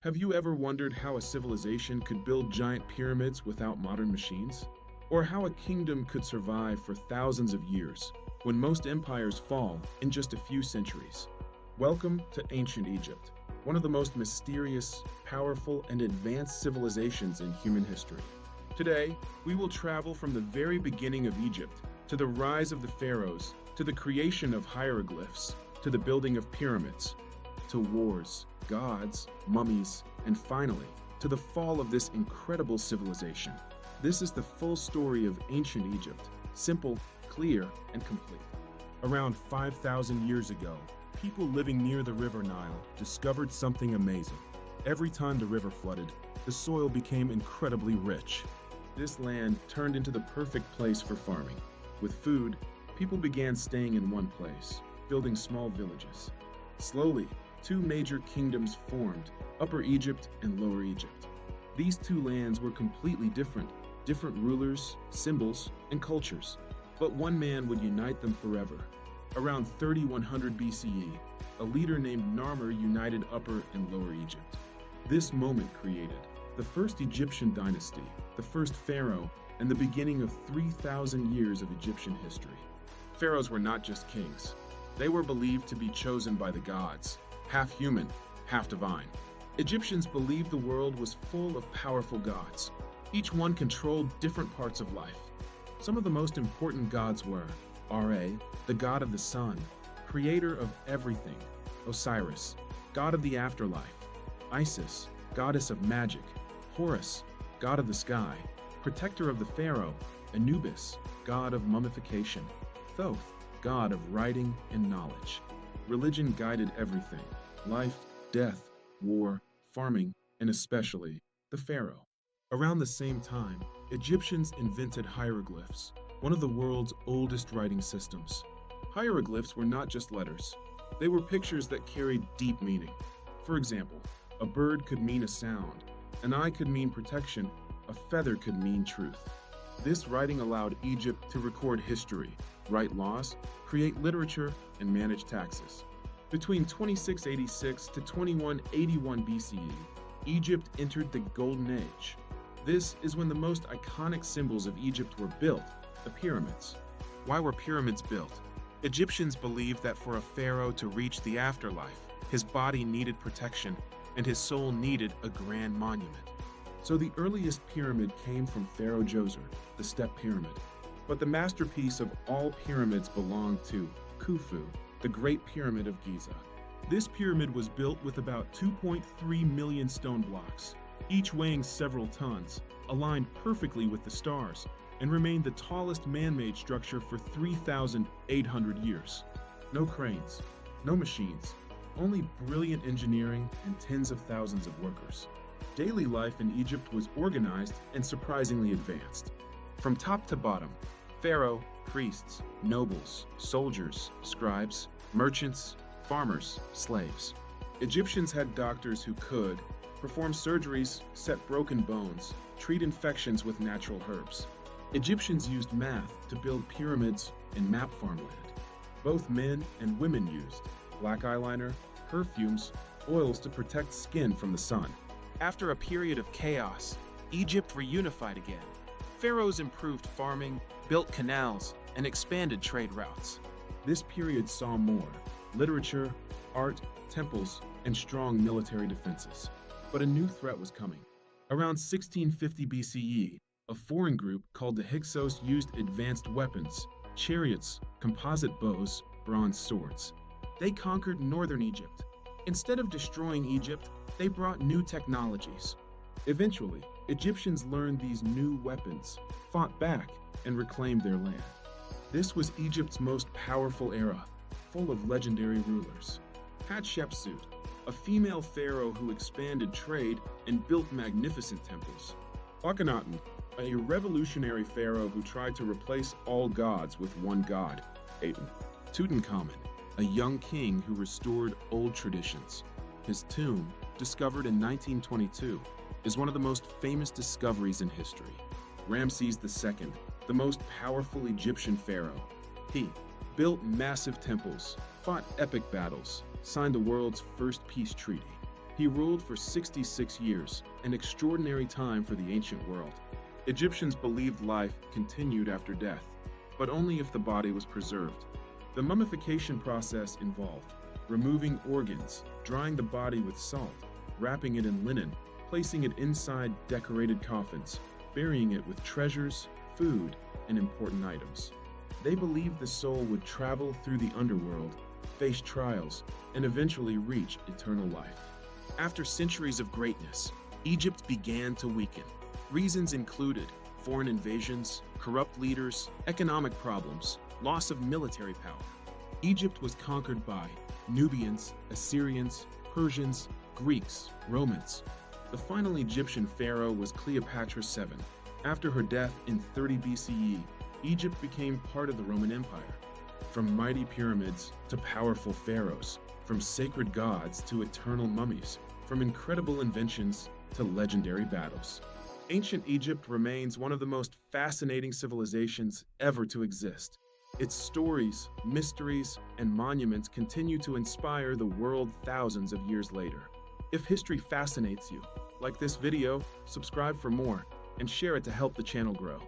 Have you ever wondered how a civilization could build giant pyramids without modern machines? Or how a kingdom could survive for thousands of years when most empires fall in just a few centuries? Welcome to ancient Egypt, one of the most mysterious, powerful, and advanced civilizations in human history. Today, we will travel from the very beginning of Egypt to the rise of the pharaohs, to the creation of hieroglyphs, to the building of pyramids, to wars, gods, mummies, and finally, to the fall of this incredible civilization. This is the full story of ancient Egypt, simple, clear, and complete. Around 5,000 years ago, people living near the River Nile discovered something amazing. Every time the river flooded, the soil became incredibly rich. This land turned into the perfect place for farming. With food, people began staying in one place, building small villages. Slowly, two major kingdoms formed, Upper Egypt and Lower Egypt. These two lands were completely different rulers, symbols, and cultures. But one man would unite them forever. Around 3100 BCE, a leader named Narmer united Upper and Lower Egypt. This moment created the first Egyptian dynasty, the first pharaoh, and the beginning of 3,000 years of Egyptian history. Pharaohs were not just kings. They were believed to be chosen by the gods, half human, half divine. Egyptians believed the world was full of powerful gods. Each one controlled different parts of life. Some of the most important gods were Ra, the god of the sun, creator of everything; Osiris, god of the afterlife; Isis, goddess of magic; Horus, god of the sky, protector of the pharaoh; Anubis, god of mummification; Thoth, god of writing and knowledge. Religion guided everything: life, death, war, farming, and especially the pharaoh. Around the same time, Egyptians invented hieroglyphs, one of the world's oldest writing systems. Hieroglyphs were not just letters. They were pictures that carried deep meaning. For example, a bird could mean a sound, an eye could mean protection, a feather could mean truth. This writing allowed Egypt to record history, write laws, create literature, and manage taxes. Between 2686 to 2181 BCE, Egypt entered the Golden Age. This is when the most iconic symbols of Egypt were built, the pyramids. Why were pyramids built? Egyptians believed that for a pharaoh to reach the afterlife, his body needed protection and his soul needed a grand monument. So the earliest pyramid came from Pharaoh Djoser, the Step Pyramid. But the masterpiece of all pyramids belonged to Khufu, the Great Pyramid of Giza. This pyramid was built with about 2.3 million stone blocks, each weighing several tons, aligned perfectly with the stars, and remained the tallest man-made structure for 3,800 years. No cranes, no machines, only brilliant engineering and tens of thousands of workers. Daily life in Egypt was organized and surprisingly advanced. From top to bottom, pharaoh, priests, nobles, soldiers, scribes, merchants, farmers, slaves. Egyptians had doctors who could perform surgeries, set broken bones, treat infections with natural herbs. Egyptians used math to build pyramids and map farmland. Both men and women used black eyeliner, perfumes, oils to protect skin from the sun. After a period of chaos, Egypt reunified again. Pharaohs improved farming, built canals, and expanded trade routes. This period saw more: literature, art, temples, and strong military defenses. But a new threat was coming. Around 1650 BCE, a foreign group called the Hyksos used advanced weapons, chariots, composite bows, bronze swords. They conquered northern Egypt. Instead of destroying Egypt, they brought new technologies. Eventually, Egyptians learned these new weapons, fought back, and reclaimed their land. This was Egypt's most powerful era, full of legendary rulers. Hatshepsut, a female pharaoh who expanded trade and built magnificent temples. Akhenaten, a revolutionary pharaoh who tried to replace all gods with one god, Aten. Tutankhamun, a young king who restored old traditions. His tomb, discovered in 1922, is one of the most famous discoveries in history. Ramses II, the most powerful Egyptian pharaoh. He built massive temples, fought epic battles, signed the world's first peace treaty. He ruled for 66 years, an extraordinary time for the ancient world. Egyptians believed life continued after death, but only if the body was preserved. The mummification process involved removing organs, drying the body with salt, wrapping it in linen, placing it inside decorated coffins, burying it with treasures, food, and important items. They believed the soul would travel through the underworld, face trials, and eventually reach eternal life. After centuries of greatness, Egypt began to weaken. Reasons included foreign invasions, corrupt leaders, economic problems, loss of military power. Egypt was conquered by Nubians, Assyrians, Persians, Greeks, Romans. The final Egyptian pharaoh was Cleopatra VII. After her death in 30 BCE, Egypt became part of the Roman Empire. From mighty pyramids to powerful pharaohs, from sacred gods to eternal mummies, from incredible inventions to legendary battles. Ancient Egypt remains one of the most fascinating civilizations ever to exist. Its stories, mysteries, and monuments continue to inspire the world thousands of years later. If history fascinates you, like this video, subscribe for more, and share it to help the channel grow.